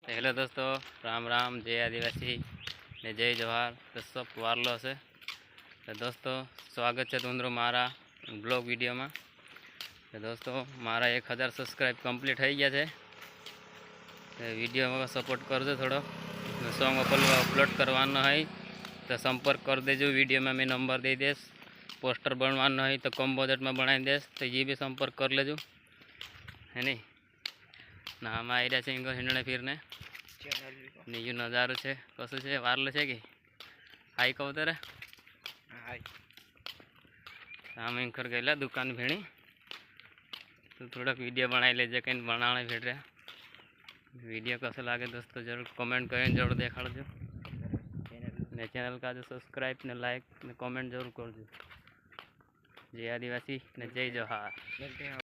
Hello दोस्तों, राम राम, जय आदिवासी ने जय जोहार। तो सब वारलो से तो दोस्तों स्वागत है तुम्हारो मारा ब्लॉग वीडियो में। तो दोस्तों मारा 1000 सब्सक्राइब कम्प्लीट हो गया है। तो वीडियो में सपोर्ट कर दो थोड़ो। सॉन्ग अपलोड करवानो है तो संपर्क कर देजो। वीडियो में मैं नंबर दे देस। पोस्टर बनवानो है तो कम बजट में बनाई देस, तो ये भी संपर्क कर लेजो, है नहीं ना। हम आई रहा है हिंडने फिरने नीजू नजारो है कसु है वारलो है कि हाई कहू तेरे हम इंखर गए दुकान भीणी तो थोड़ा वीडियो बनाई लेजे कहीं बनाने भेट रहा। वीडियो कैसे लगे दोस्तों जरूर कमेंट करें, जरूर देखा जो ने चैनल का जो सब्सक्राइब ने लाइक ने कमेंट जरूर कर दो। जय आदिवासी ने जय जोहार।